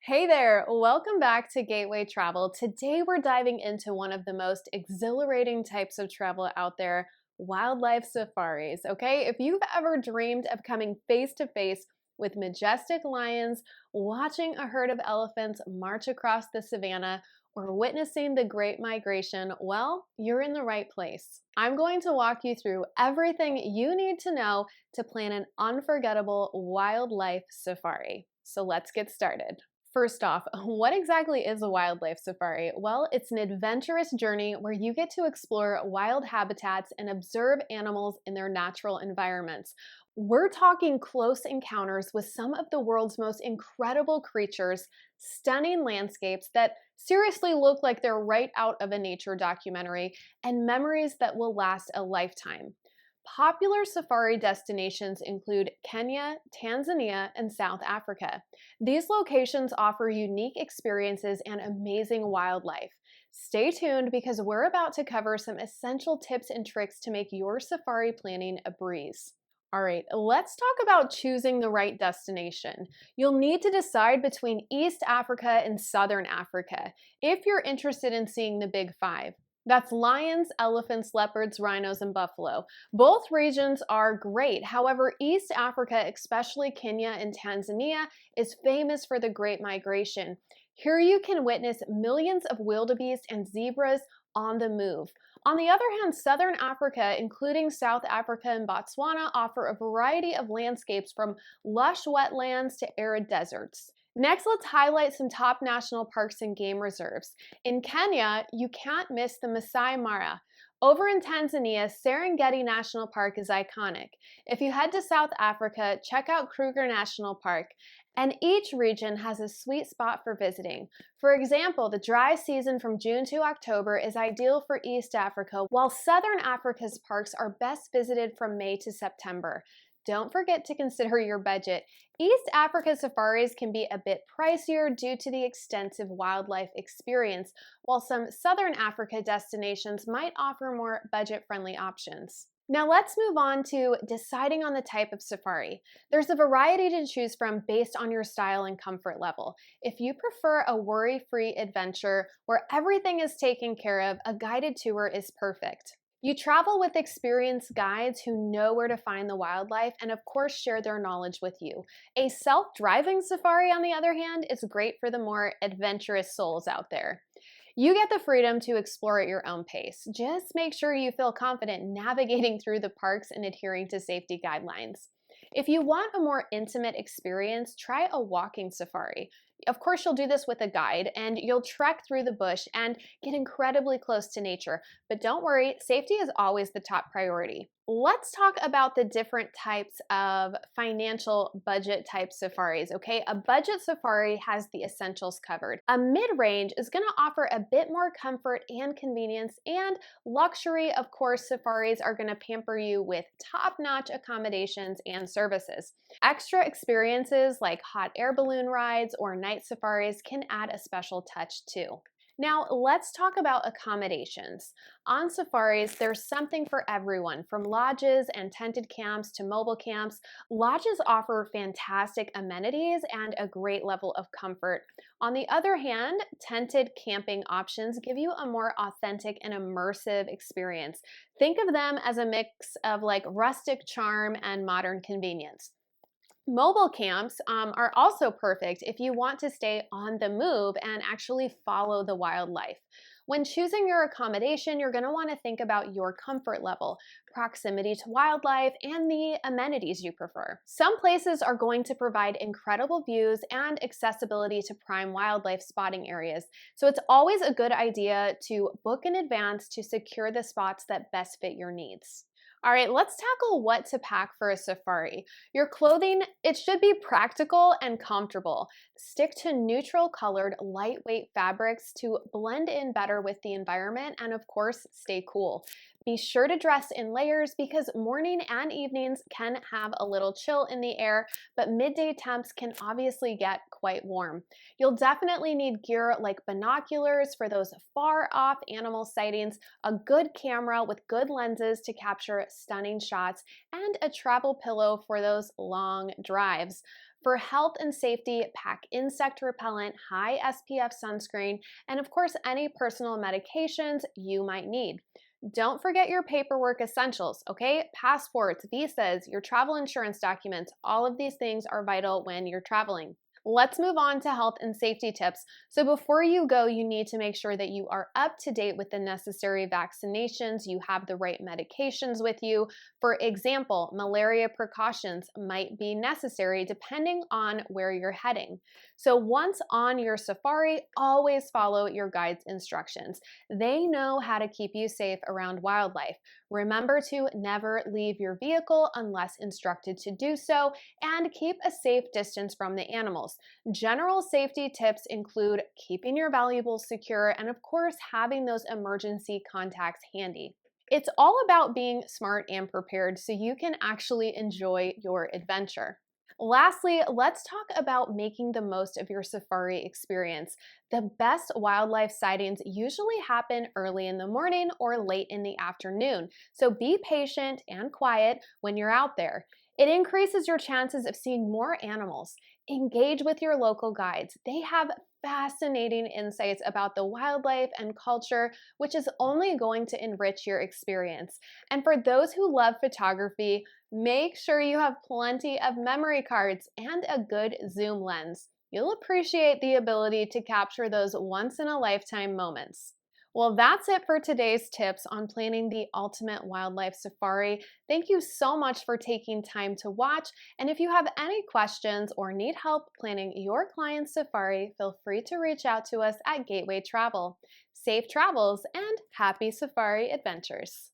Hey there, welcome back to Gateway Travel. Today we're diving into one of the most exhilarating types of travel out there, wildlife safaris, okay? If you've ever dreamed of coming face to face with majestic lions, watching a herd of elephants march across the savannah, or witnessing the Great Migration, well, you're in the right place. I'm going to walk you through everything you need to know to plan an unforgettable wildlife safari. So let's get started. First off, what exactly is a wildlife safari? Well, it's an adventurous journey where you get to explore wild habitats and observe animals in their natural environments. We're talking close encounters with some of the world's most incredible creatures, stunning landscapes that seriously look like they're right out of a nature documentary, and memories that will last a lifetime. Popular safari destinations include Kenya, Tanzania, and South Africa. These locations offer unique experiences and amazing wildlife. Stay tuned because we're about to cover some essential tips and tricks to make your safari planning a breeze. All right, let's talk about choosing the right destination. You'll need to decide between East Africa and Southern Africa if you're interested in seeing the Big Five. That's lions, elephants, leopards, rhinos, and buffalo. Both regions are great. However, East Africa, especially Kenya and Tanzania, is famous for the Great Migration. Here you can witness millions of wildebeest and zebras on the move. On the other hand, Southern Africa, including South Africa and Botswana, offer a variety of landscapes from lush wetlands to arid deserts. Next, let's highlight some top national parks and game reserves. In Kenya, you can't miss the Masai Mara. Over in Tanzania, Serengeti National Park is iconic. If you head to South Africa, check out Kruger National Park. And each region has a sweet spot for visiting. For example, the dry season from June to October is ideal for East Africa, while Southern Africa's parks are best visited from May to September. Don't forget to consider your budget. East Africa safaris can be a bit pricier due to the extensive wildlife experience, while some Southern Africa destinations might offer more budget-friendly options. Now let's move on to deciding on the type of safari. There's a variety to choose from based on your style and comfort level. If you prefer a worry-free adventure where everything is taken care of, a guided tour is perfect. You travel with experienced guides who know where to find the wildlife and of course share their knowledge with you. A self-driving safari, on the other hand, is great for the more adventurous souls out there. You get the freedom to explore at your own pace. Just make sure you feel confident navigating through the parks and adhering to safety guidelines. If you want a more intimate experience, try a walking safari. Of course, you'll do this with a guide, and you'll trek through the bush and get incredibly close to nature. But don't worry, safety is always the top priority. Let's talk about the different types of financial budget type safaris, okay? A budget safari has the essentials covered. A mid-range is going to offer a bit more comfort and convenience, and luxury, of course, safaris are going to pamper you with top-notch accommodations and services. Extra experiences like hot air balloon rides or night safaris can add a special touch too. Now, let's talk about accommodations. On safaris, there's something for everyone, from lodges and tented camps to mobile camps. Lodges offer fantastic amenities and a great level of comfort. On the other hand, tented camping options give you a more authentic and immersive experience. Think of them as a mix of like rustic charm and modern convenience. Mobile camps are also perfect if you want to stay on the move and actually follow the wildlife. When choosing your accommodation, you're going to want to think about your comfort level, proximity to wildlife, and the amenities you prefer. Some places are going to provide incredible views and accessibility to prime wildlife spotting areas, so it's always a good idea to book in advance to secure the spots that best fit your needs. All right, let's tackle what to pack for a safari. Your clothing, it should be practical and comfortable. Stick to neutral colored, lightweight fabrics to blend in better with the environment and of course, stay cool. Be sure to dress in layers because morning and evenings can have a little chill in the air, but midday temps can obviously get quite warm. You'll definitely need gear like binoculars for those far off animal sightings, a good camera with good lenses to capture stunning shots, and a travel pillow for those long drives. For health and safety, pack insect repellent, high SPF sunscreen, and of course, any personal medications you might need. Don't forget your paperwork essentials, okay? Passports, visas, your travel insurance documents, all of these things are vital when you're traveling. Let's move on to health and safety tips. So before you go, you need to make sure that you are up to date with the necessary vaccinations, you have the right medications with you. For example, malaria precautions might be necessary depending on where you're heading. So once on your safari, always follow your guide's instructions. They know how to keep you safe around wildlife. Remember to never leave your vehicle unless instructed to do so, and keep a safe distance from the animals. General safety tips include keeping your valuables secure and, of course, having those emergency contacts handy. It's all about being smart and prepared so you can actually enjoy your adventure. Lastly, let's talk about making the most of your safari experience. The best wildlife sightings usually happen early in the morning or late in the afternoon, so be patient and quiet when you're out there. It increases your chances of seeing more animals. Engage with your local guides. They have fascinating insights about the wildlife and culture, which is only going to enrich your experience. And for those who love photography, make sure you have plenty of memory cards and a good zoom lens. You'll appreciate the ability to capture those once-in-a-lifetime moments. Well, that's it for today's tips on planning the ultimate wildlife safari. Thank you so much for taking time to watch. And if you have any questions or need help planning your client's safari, feel free to reach out to us at Gateway Travel. Safe travels and happy safari adventures.